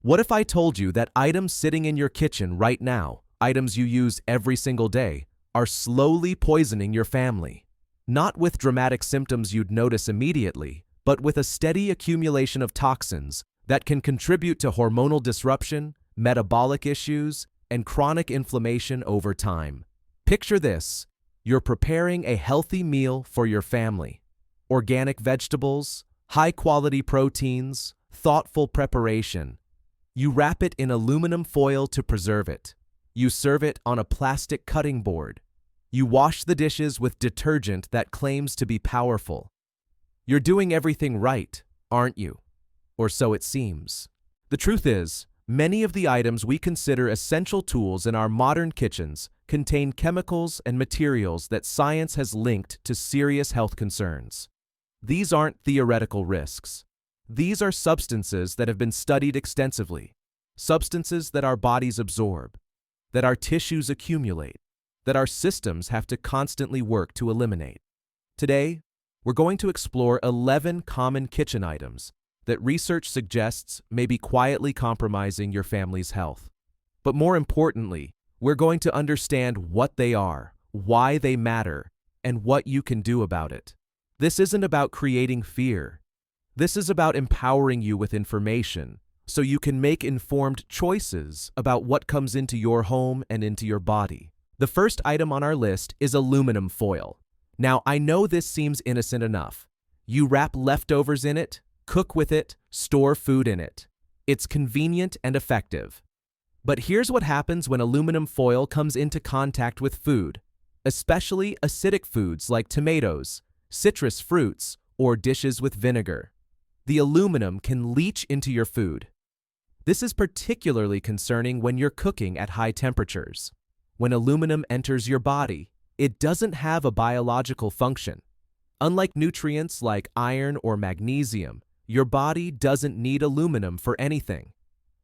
What if I told you that items sitting in your kitchen right now, items you use every single day, are slowly poisoning your family? Not with dramatic symptoms you'd notice immediately, but with a steady accumulation of toxins that can contribute to hormonal disruption, metabolic issues, and chronic inflammation over time. Picture this: you're preparing a healthy meal for your family. Organic vegetables, high-quality proteins, thoughtful preparation. You wrap it in aluminum foil to preserve it. You serve it on a plastic cutting board. You wash the dishes with detergent that claims to be powerful. You're doing everything right, aren't you? Or so it seems. The truth is, many of the items we consider essential tools in our modern kitchens contain chemicals and materials that science has linked to serious health concerns. These aren't theoretical risks. These are substances that have been studied extensively, substances that our bodies absorb, that our tissues accumulate, that our systems have to constantly work to eliminate. Today, we're going to explore 11 common kitchen items that research suggests may be quietly compromising your family's health. But more importantly, we're going to understand what they are, why they matter, and what you can do about it. This isn't about creating fear. This is about empowering you with information so you can make informed choices about what comes into your home and into your body. The first item on our list is aluminum foil. Now, I know this seems innocent enough. You wrap leftovers in it, cook with it, store food in it. It's convenient and effective. But here's what happens when aluminum foil comes into contact with food, especially acidic foods like tomatoes, citrus fruits, or dishes with vinegar. The aluminum can leach into your food. This is particularly concerning when you're cooking at high temperatures. When aluminum enters your body, it doesn't have a biological function. Unlike nutrients like iron or magnesium, your body doesn't need aluminum for anything.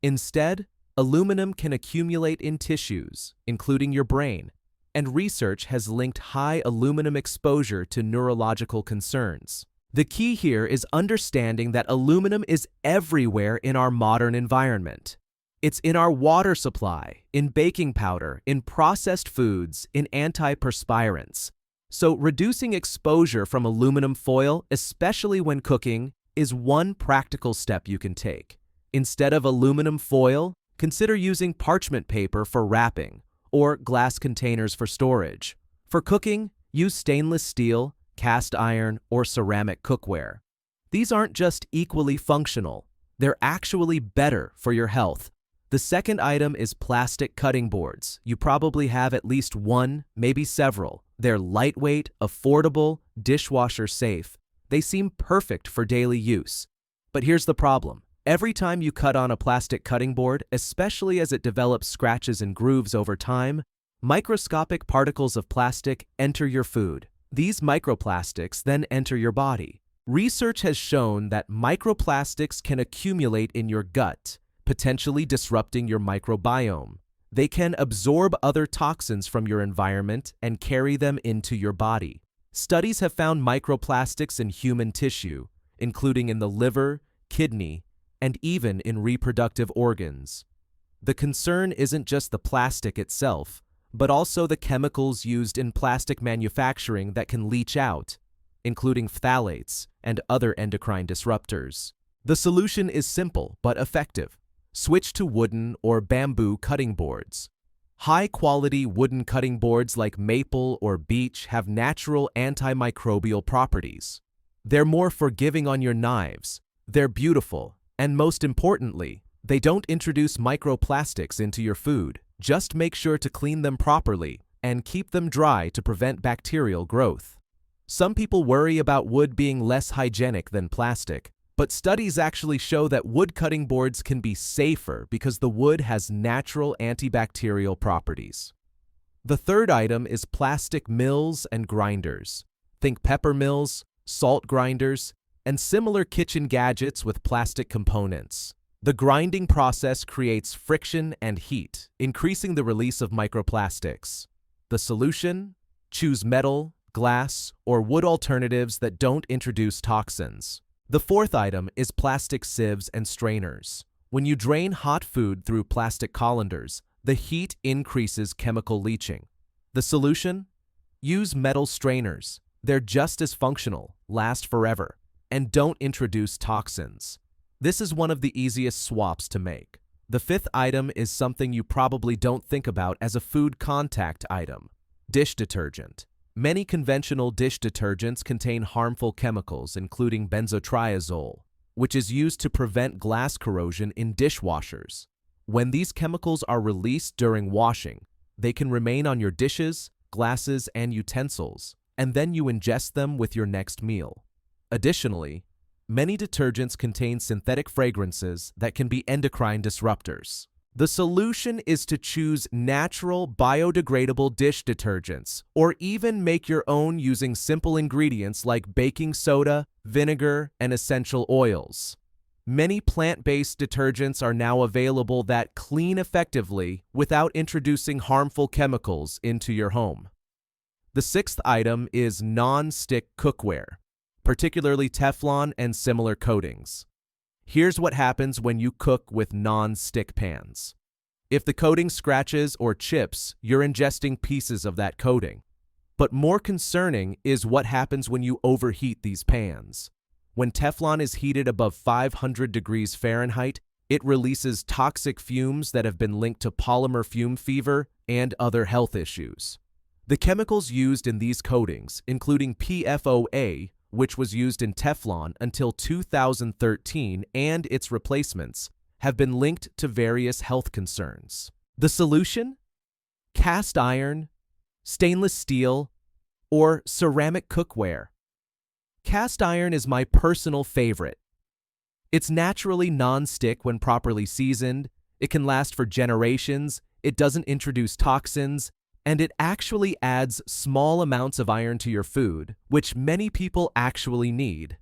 Instead, aluminum can accumulate in tissues, including your brain, and research has linked high aluminum exposure to neurological concerns. The key here is understanding that aluminum is everywhere in our modern environment. It's in our water supply, in baking powder, in processed foods, in antiperspirants. So reducing exposure from aluminum foil, especially when cooking, is one practical step you can take. Instead of aluminum foil, consider using parchment paper for wrapping or glass containers for storage. For cooking, use stainless steel, cast iron, or ceramic cookware. These aren't just equally functional, they're actually better for your health. The second item is plastic cutting boards. You probably have at least one, maybe several. They're lightweight, affordable, dishwasher safe. They seem perfect for daily use. But here's the problem. Every time you cut on a plastic cutting board, especially as it develops scratches and grooves over time, microscopic particles of plastic enter your food. These microplastics then enter your body. Research has shown that microplastics can accumulate in your gut, potentially disrupting your microbiome. They can absorb other toxins from your environment and carry them into your body. Studies have found microplastics in human tissue, including in the liver, kidney, and even in reproductive organs. The concern isn't just the plastic itself, but also the chemicals used in plastic manufacturing that can leach out, including phthalates and other endocrine disruptors. The solution is simple but effective. Switch to wooden or bamboo cutting boards. High-quality wooden cutting boards like maple or beech have natural antimicrobial properties. They're more forgiving on your knives, they're beautiful, and most importantly, they don't introduce microplastics into your food. Just make sure to clean them properly and keep them dry to prevent bacterial growth. Some people worry about wood being less hygienic than plastic, but studies actually show that wood cutting boards can be safer because the wood has natural antibacterial properties. The third item is plastic mills and grinders. Think pepper mills, salt grinders, and similar kitchen gadgets with plastic components. The grinding process creates friction and heat, increasing the release of microplastics. The solution? Choose metal, glass, or wood alternatives that don't introduce toxins. The fourth item is plastic sieves and strainers. When you drain hot food through plastic colanders, the heat increases chemical leaching. The solution? Use metal strainers. They're just as functional, last forever, and don't introduce toxins. This is one of the easiest swaps to make. The fifth item is something you probably don't think about as a food contact item: dish detergent. Many conventional dish detergents contain harmful chemicals, including benzotriazole, which is used to prevent glass corrosion in dishwashers. When these chemicals are released during washing, they can remain on your dishes, glasses, and utensils, and then you ingest them with your next meal. Additionally, many detergents contain synthetic fragrances that can be endocrine disruptors. The solution is to choose natural, biodegradable dish detergents, or even make your own using simple ingredients like baking soda, vinegar, and essential oils. Many plant-based detergents are now available that clean effectively without introducing harmful chemicals into your home. The sixth item is non-stick cookware, particularly Teflon and similar coatings. Here's what happens when you cook with non-stick pans. If the coating scratches or chips, you're ingesting pieces of that coating. But more concerning is what happens when you overheat these pans. When Teflon is heated above 500 degrees Fahrenheit, it releases toxic fumes that have been linked to polymer fume fever and other health issues. The chemicals used in these coatings, including PFOA, which was used in Teflon until 2013, and its replacements, have been linked to various health concerns. The solution? Cast iron, stainless steel, or ceramic cookware. Cast iron is my personal favorite. It's naturally non-stick when properly seasoned, it can last for generations, it doesn't introduce toxins, and it actually adds small amounts of iron to your food, which many people actually need.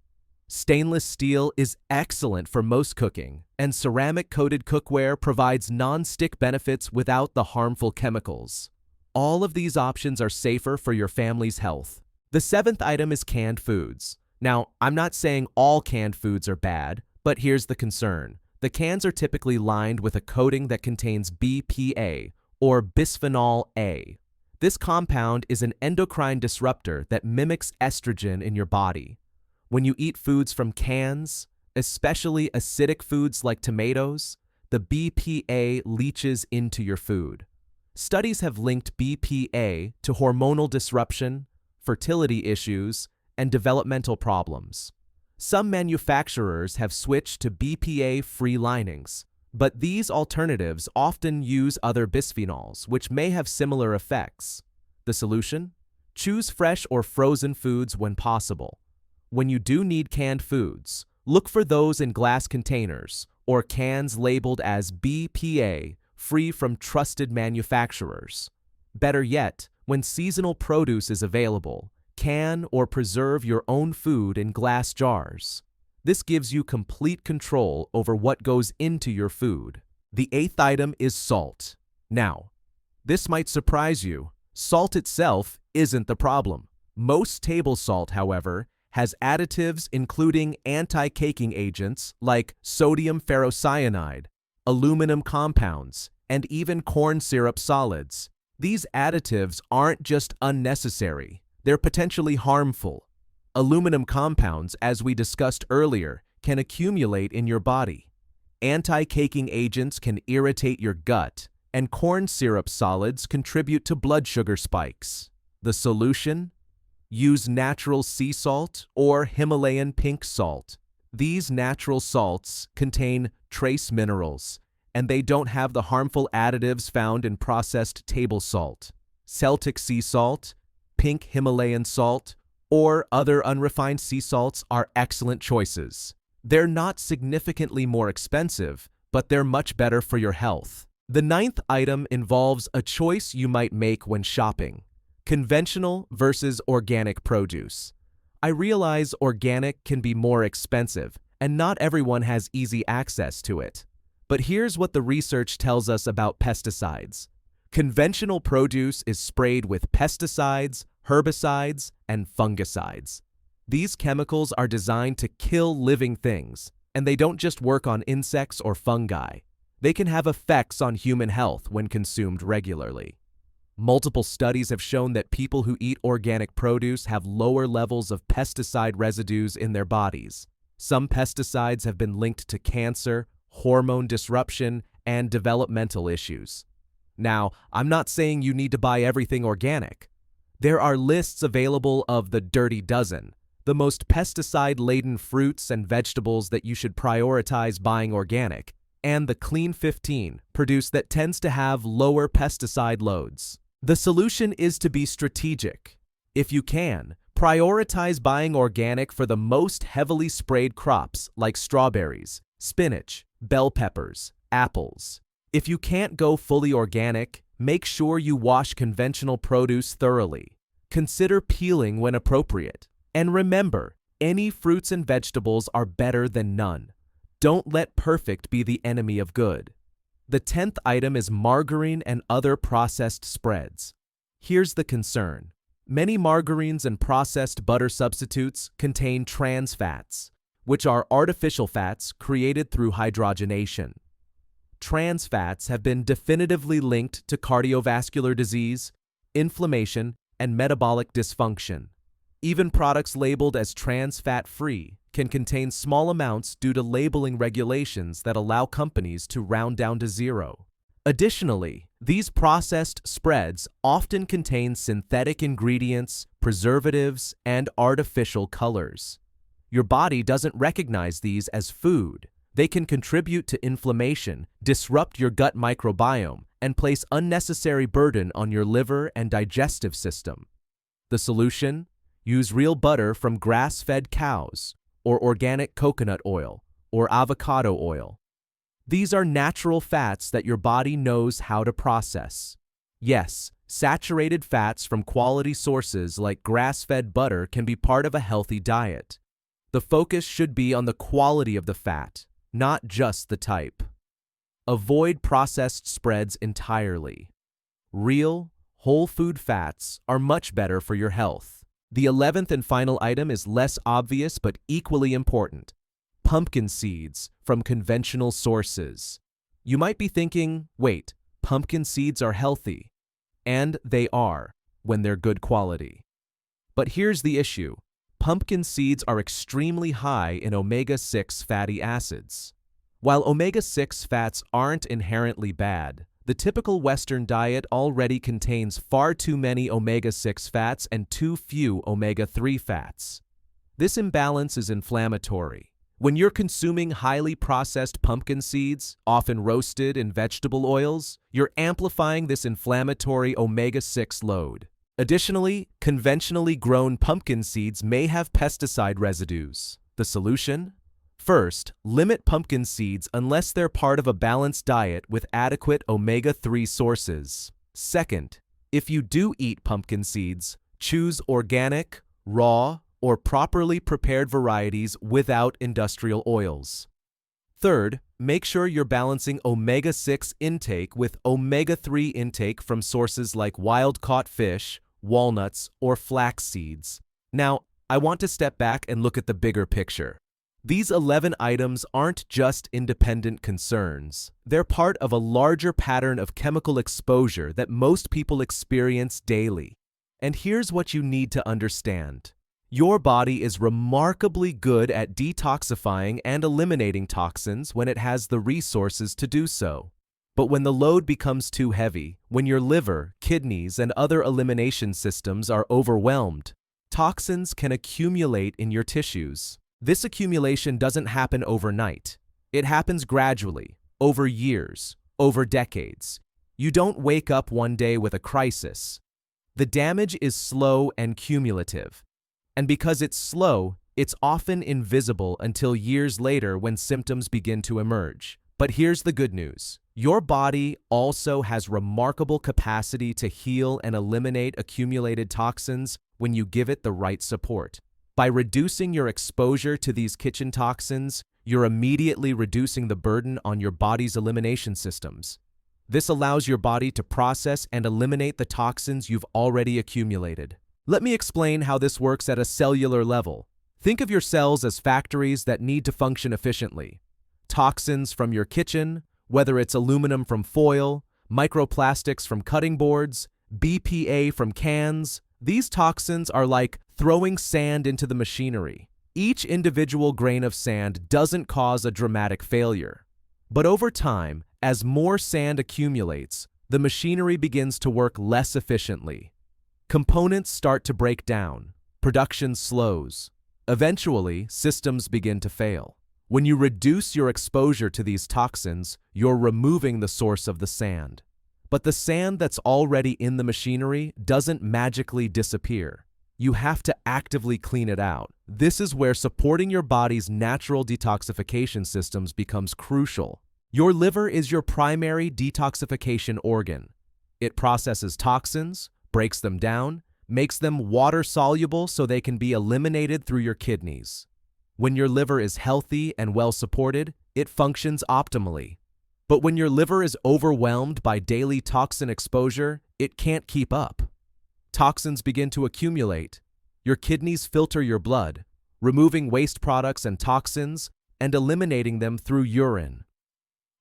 Stainless steel is excellent for most cooking, and ceramic-coated cookware provides non-stick benefits without the harmful chemicals. All of these options are safer for your family's health. The seventh item is canned foods. Now, I'm not saying all canned foods are bad, but here's the concern. The cans are typically lined with a coating that contains BPA, or bisphenol A. This compound is an endocrine disruptor that mimics estrogen in your body. When you eat foods from cans, especially acidic foods like tomatoes, the BPA leaches into your food. Studies have linked BPA to hormonal disruption, fertility issues, and developmental problems. Some manufacturers have switched to BPA-free linings, but these alternatives often use other bisphenols, which may have similar effects. The solution? Choose fresh or frozen foods when possible. When you do need canned foods, look for those in glass containers or cans labeled as BPA, free from trusted manufacturers. Better yet, when seasonal produce is available, can or preserve your own food in glass jars. This gives you complete control over what goes into your food. The eighth item is salt. Now, this might surprise you. Salt itself isn't the problem. Most table salt, however, has additives including anti-caking agents like sodium ferrocyanide, aluminum compounds, and even corn syrup solids. These additives aren't just unnecessary, they're potentially harmful. Aluminum compounds, as we discussed earlier, can accumulate in your body. Anti-caking agents can irritate your gut, and corn syrup solids contribute to blood sugar spikes. The solution? Use natural sea salt or Himalayan pink salt. These natural salts contain trace minerals, and they don't have the harmful additives found in processed table salt. Celtic sea salt, pink Himalayan salt, or other unrefined sea salts are excellent choices. They're not significantly more expensive, but they're much better for your health. The ninth item involves a choice you might make when shopping: conventional versus organic produce. I realize organic can be more expensive, and not everyone has easy access to it. But here's what the research tells us about pesticides. Conventional produce is sprayed with pesticides, herbicides, and fungicides. These chemicals are designed to kill living things, And they don't just work on insects or fungi. They can have effects on human health when consumed regularly. Multiple studies have shown that people who eat organic produce have lower levels of pesticide residues in their bodies. Some pesticides have been linked to cancer, hormone disruption, and developmental issues. Now, I'm not saying you need to buy everything organic. There are lists available of the dirty dozen, the most pesticide-laden fruits and vegetables that you should prioritize buying organic, and the Clean 15 produce that tends to have lower pesticide loads. The solution is to be strategic. If you can, prioritize buying organic for the most heavily sprayed crops like strawberries, spinach, bell peppers, apples. If you can't go fully organic, make sure you wash conventional produce thoroughly. Consider peeling when appropriate. And remember, any fruits and vegetables are better than none. Don't let perfect be the enemy of good. The 10th item is margarine and other processed spreads. Here's the concern. Many margarines and processed butter substitutes contain trans fats, which are artificial fats created through hydrogenation. Trans fats have been definitively linked to cardiovascular disease, inflammation, and metabolic dysfunction. Even products labeled as trans fat-free can contain small amounts due to labeling regulations that allow companies to round down to zero. Additionally, these processed spreads often contain synthetic ingredients, preservatives, and artificial colors. Your body doesn't recognize these as food. They can contribute to inflammation, disrupt your gut microbiome, and place unnecessary burden on your liver and digestive system. The solution? Use real butter from grass-fed cows, or organic coconut oil, or avocado oil. These are natural fats that your body knows how to process. Yes, saturated fats from quality sources like grass-fed butter can be part of a healthy diet. The focus should be on the quality of the fat, not just the type. Avoid processed spreads entirely. Real, whole food fats are much better for your health. The 11th and final item is less obvious but equally important. Pumpkin seeds from conventional sources. You might be thinking, wait, pumpkin seeds are healthy. And they are, when they're good quality. But here's the issue. Pumpkin seeds are extremely high in omega-6 fatty acids. While omega-6 fats aren't inherently bad, the typical Western diet already contains far too many omega-6 fats and too few omega-3 fats. This imbalance is inflammatory. When you're consuming highly processed pumpkin seeds, often roasted in vegetable oils, you're amplifying this inflammatory omega-6 load. Additionally, conventionally grown pumpkin seeds may have pesticide residues. The solution? First, limit pumpkin seeds unless they're part of a balanced diet with adequate omega-3 sources. Second, if you do eat pumpkin seeds, choose organic, raw, or properly prepared varieties without industrial oils. Third, make sure you're balancing omega-6 intake with omega-3 intake from sources like wild-caught fish, walnuts, or flax seeds. Now, I want to step back and look at the bigger picture. These 11 items aren't just independent concerns. They're part of a larger pattern of chemical exposure that most people experience daily. And here's what you need to understand. Your body is remarkably good at detoxifying and eliminating toxins when it has the resources to do so. But when the load becomes too heavy, when your liver, kidneys, and other elimination systems are overwhelmed, toxins can accumulate in your tissues. This accumulation doesn't happen overnight. It happens gradually, over years, over decades. You don't wake up one day with a crisis. The damage is slow and cumulative. And because it's slow, it's often invisible until years later when symptoms begin to emerge. But here's the good news. Your body also has remarkable capacity to heal and eliminate accumulated toxins when you give it the right support. By reducing your exposure to these kitchen toxins, you're immediately reducing the burden on your body's elimination systems. This allows your body to process and eliminate the toxins you've already accumulated. Let me explain how this works at a cellular level. Think of your cells as factories that need to function efficiently. Toxins from your kitchen, whether it's aluminum from foil, microplastics from cutting boards, BPA from cans, these toxins are like throwing sand into the machinery. Each individual grain of sand doesn't cause a dramatic failure. But over time, as more sand accumulates, the machinery begins to work less efficiently. Components start to break down, production slows. Eventually, systems begin to fail. When you reduce your exposure to these toxins, you're removing the source of the sand. But the sand that's already in the machinery doesn't magically disappear. You have to actively clean it out. This is where supporting your body's natural detoxification systems becomes crucial. Your liver is your primary detoxification organ. It processes toxins, breaks them down, makes them water-soluble so they can be eliminated through your kidneys. When your liver is healthy and well-supported, it functions optimally. But when your liver is overwhelmed by daily toxin exposure, it can't keep up. Toxins begin to accumulate. Your kidneys filter your blood, removing waste products and toxins and eliminating them through urine.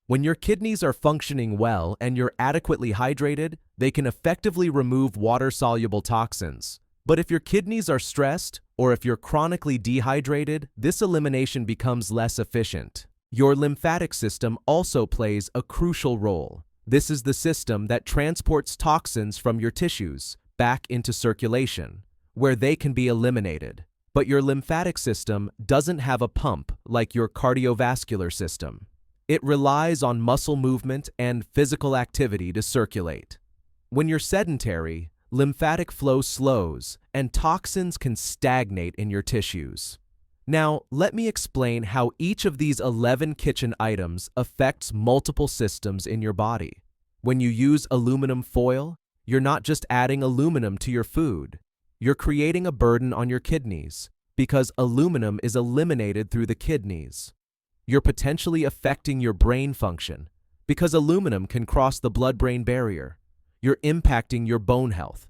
When your kidneys are functioning well and you're adequately hydrated, they can effectively remove water-soluble toxins. But if your kidneys are stressed or if you're chronically dehydrated, this elimination becomes less efficient. Your lymphatic system also plays a crucial role. This is the system that transports toxins from your tissues back into circulation, where they can be eliminated. But your lymphatic system doesn't have a pump like your cardiovascular system. It relies on muscle movement and physical activity to circulate. When you're sedentary, lymphatic flow slows and toxins can stagnate in your tissues. Now, let me explain how each of these 11 kitchen items affects multiple systems in your body. When you use aluminum foil, you're not just adding aluminum to your food. You're creating a burden on your kidneys because aluminum is eliminated through the kidneys. You're potentially affecting your brain function because aluminum can cross the blood-brain barrier. You're impacting your bone health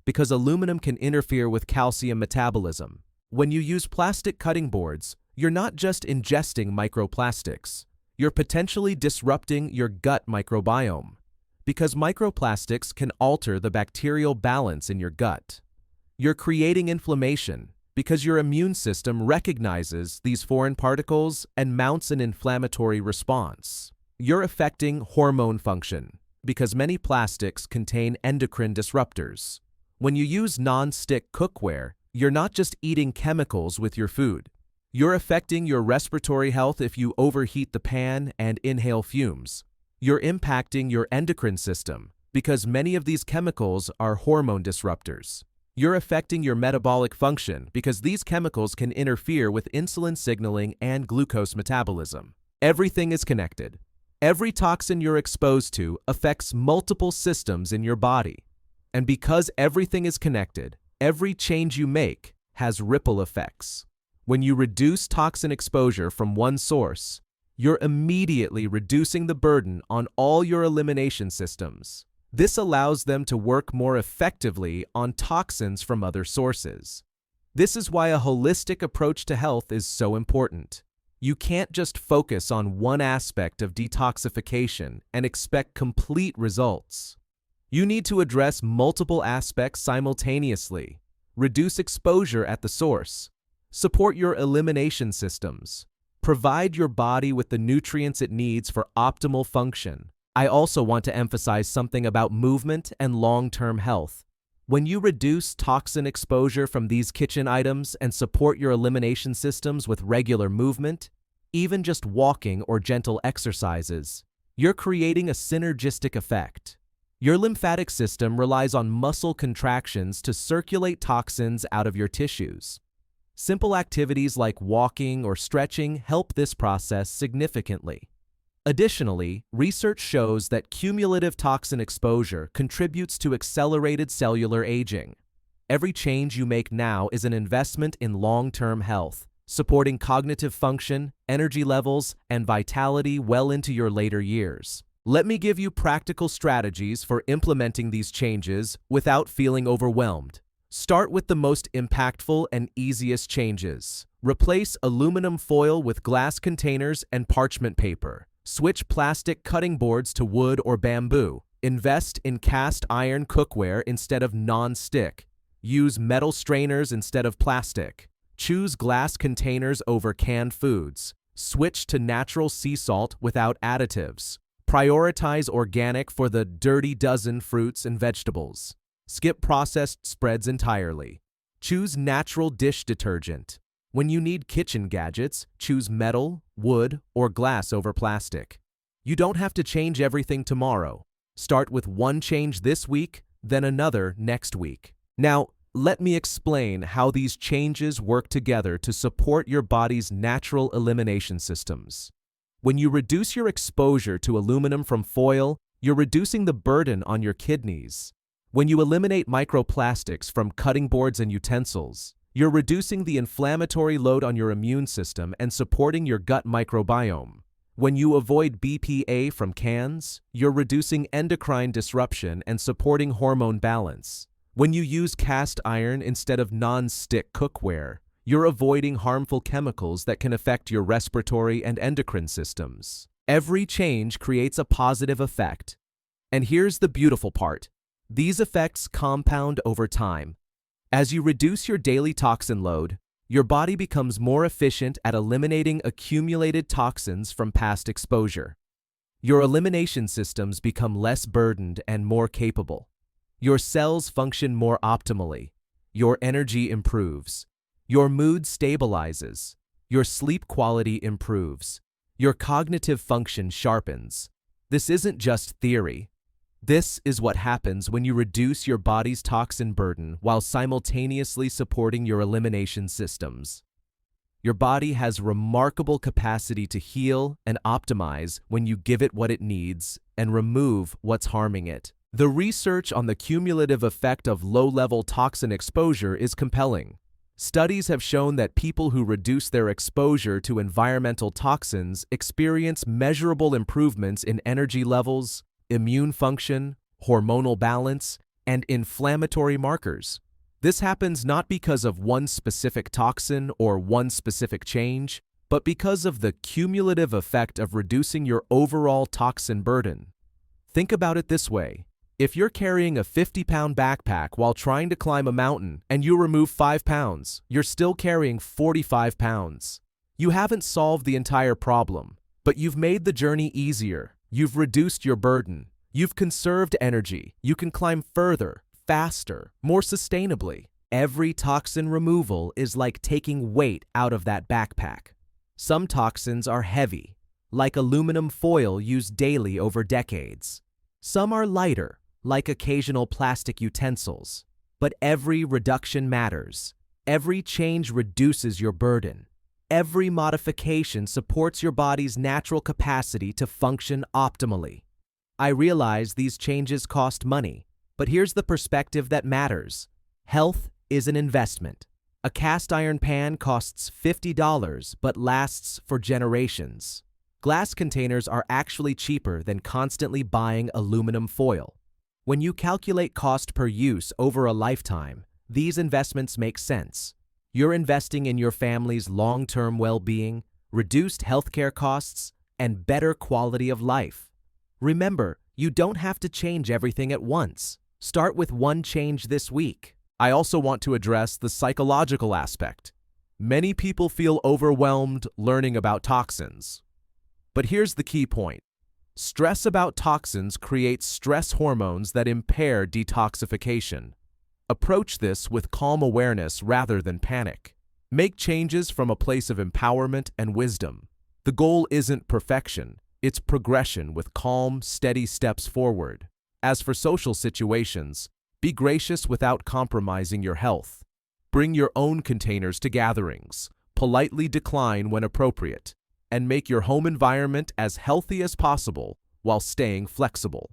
because aluminum can interfere with calcium metabolism. When you use plastic cutting boards, you're not just ingesting microplastics. You're potentially disrupting your gut microbiome because microplastics can alter the bacterial balance in your gut. You're creating inflammation because your immune system recognizes these foreign particles and mounts an inflammatory response. You're affecting hormone function because many plastics contain endocrine disruptors. When you use non-stick cookware, you're not just eating chemicals with your food. You're affecting your respiratory health if you overheat the pan and inhale fumes. You're impacting your endocrine system because many of these chemicals are hormone disruptors. You're affecting your metabolic function because these chemicals can interfere with insulin signaling and glucose metabolism. Everything is connected. Every toxin you're exposed to affects multiple systems in your body. And because everything is connected, every change you make has ripple effects. When you reduce toxin exposure from one source, you're immediately reducing the burden on all your elimination systems. This allows them to work more effectively on toxins from other sources. This is why a holistic approach to health is so important. You can't just focus on one aspect of detoxification and expect complete results. You need to address multiple aspects simultaneously, reduce exposure at the source, support your elimination systems, provide your body with the nutrients it needs for optimal function. I also want to emphasize something about movement and long-term health. When you reduce toxin exposure from these kitchen items and support your elimination systems with regular movement, even just walking or gentle exercises, you're creating a synergistic effect. Your lymphatic system relies on muscle contractions to circulate toxins out of your tissues. Simple activities like walking or stretching help this process significantly. Additionally, research shows that cumulative toxin exposure contributes to accelerated cellular aging. Every change you make now is an investment in long-term health, supporting cognitive function, energy levels, and vitality well into your later years. Let me give you practical strategies for implementing these changes without feeling overwhelmed. Start with the most impactful and easiest changes. Replace aluminum foil with glass containers and parchment paper. Switch plastic cutting boards to wood or bamboo. Invest in cast iron cookware instead of non-stick. Use metal strainers instead of plastic. Choose glass containers over canned foods. Switch to natural sea salt without additives. Prioritize organic for the dirty dozen fruits and vegetables. Skip processed spreads entirely. Choose natural dish detergent. When you need kitchen gadgets, choose metal, wood, or glass over plastic. You don't have to change everything tomorrow. Start with one change this week, then another next week. Now, let me explain how these changes work together to support your body's natural elimination systems. When you reduce your exposure to aluminum from foil, you're reducing the burden on your kidneys. When you eliminate microplastics from cutting boards and utensils, you're reducing the inflammatory load on your immune system and supporting your gut microbiome. When you avoid BPA from cans, you're reducing endocrine disruption and supporting hormone balance. When you use cast iron instead of non-stick cookware, you're avoiding harmful chemicals that can affect your respiratory and endocrine systems. Every change creates a positive effect. And here's the beautiful part. These effects compound over time. As you reduce your daily toxin load, your body becomes more efficient at eliminating accumulated toxins from past exposure. Your elimination systems become less burdened and more capable. Your cells function more optimally. Your energy improves. Your mood stabilizes. Your sleep quality improves. Your cognitive function sharpens. This isn't just theory. This is what happens when you reduce your body's toxin burden while simultaneously supporting your elimination systems. Your body has remarkable capacity to heal and optimize when you give it what it needs and remove what's harming it. The research on the cumulative effect of low-level toxin exposure is compelling. Studies have shown that people who reduce their exposure to environmental toxins experience measurable improvements in energy levels, immune function, hormonal balance, and inflammatory markers. This happens not because of one specific toxin or one specific change, but because of the cumulative effect of reducing your overall toxin burden. Think about it this way. If you're carrying a 50-pound backpack while trying to climb a mountain and you remove 5 pounds, you're still carrying 45 pounds. You haven't solved the entire problem, but you've made the journey easier. You've reduced your burden. You've conserved energy. You can climb further, faster, more sustainably. Every toxin removal is like taking weight out of that backpack. Some toxins are heavy, like aluminum foil used daily over decades. Some are lighter, like occasional plastic utensils. But every reduction matters. Every change reduces your burden. Every modification supports your body's natural capacity to function optimally. I realize these changes cost money, but here's the perspective that matters. Health is an investment. A cast iron pan costs $50 but lasts for generations. Glass containers are actually cheaper than constantly buying aluminum foil. When you calculate cost per use over a lifetime, these investments make sense. You're investing in your family's long-term well-being, reduced healthcare costs, and better quality of life. Remember, you don't have to change everything at once. Start with one change this week. I also want to address the psychological aspect. Many people feel overwhelmed learning about toxins. But here's the key point. Stress about toxins creates stress hormones that impair detoxification. Approach this with calm awareness rather than panic. Make changes from a place of empowerment and wisdom. The goal isn't perfection, it's progression with calm, steady steps forward. As for social situations, be gracious without compromising your health. Bring your own containers to gatherings, politely decline when appropriate, and make your home environment as healthy as possible while staying flexible.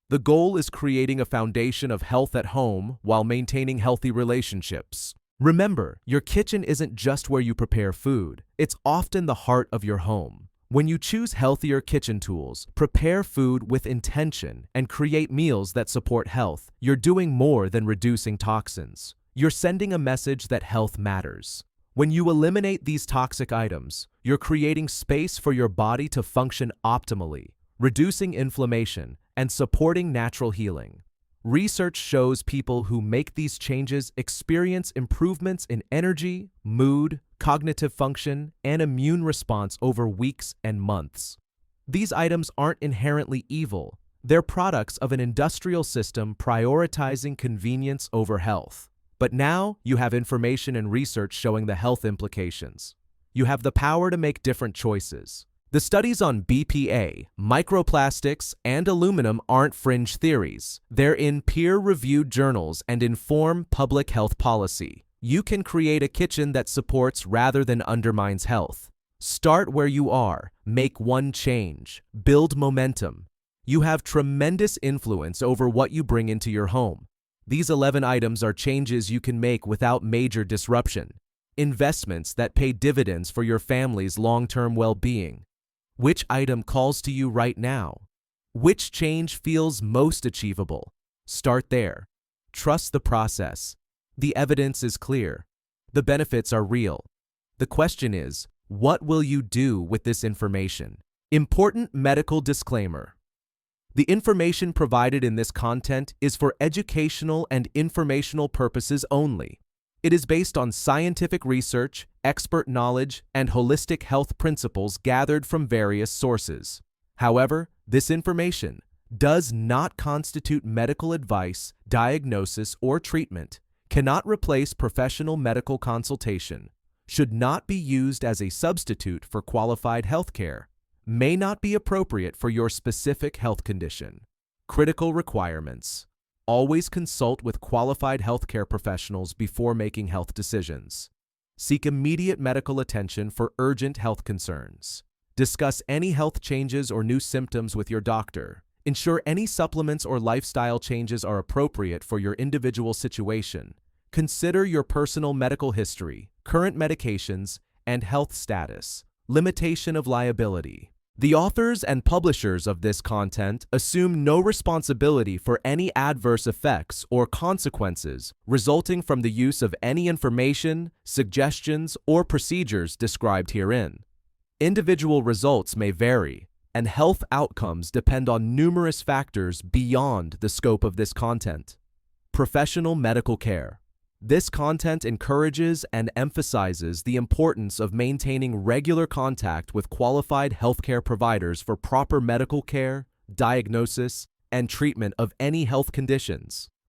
The goal is creating a foundation of health at home while maintaining healthy relationships. Remember, your kitchen isn't just where you prepare food. It's often the heart of your home. When you choose healthier kitchen tools, prepare food with intention, and create meals that support health, you're doing more than reducing toxins. You're sending a message that health matters. When you eliminate these toxic items, you're creating space for your body to function optimally, reducing inflammation and supporting natural healing. Research shows people who make these changes experience improvements in energy, mood, cognitive function, and immune response over weeks and months. These items aren't inherently evil. They're products of an industrial system prioritizing convenience over health. But now you have information and research showing the health implications. You have the power to make different choices. The studies on BPA, microplastics, and aluminum aren't fringe theories. They're in peer-reviewed journals and inform public health policy. You can create a kitchen that supports rather than undermines health. Start where you are, make one change, build momentum. You have tremendous influence over what you bring into your home. These 11 items are changes you can make without major disruption. Investments that pay dividends for your family's long-term well-being. Which item calls to you right now? Which change feels most achievable? Start there. Trust the process. The evidence is clear. The benefits are real. The question is, what will you do with this information? Important medical disclaimer. The information provided in this content is for educational and informational purposes only. It is based on scientific research, expert knowledge, and holistic health principles gathered from various sources. However, this information does not constitute medical advice, diagnosis, or treatment, cannot replace professional medical consultation, should not be used as a substitute for qualified health care, may not be appropriate for your specific health condition. Critical requirements. Always consult with qualified healthcare professionals before making health decisions. Seek immediate medical attention for urgent health concerns. Discuss any health changes or new symptoms with your doctor. Ensure any supplements or lifestyle changes are appropriate for your individual situation. Consider your personal medical history, current medications, and health status. Limitation of liability. The authors and publishers of this content assume no responsibility for any adverse effects or consequences resulting from the use of any information, suggestions, or procedures described herein. Individual results may vary, and health outcomes depend on numerous factors beyond the scope of this content. Professional medical care. This content encourages and emphasizes the importance of maintaining regular contact with qualified healthcare providers for proper medical care, diagnosis, and treatment of any health conditions.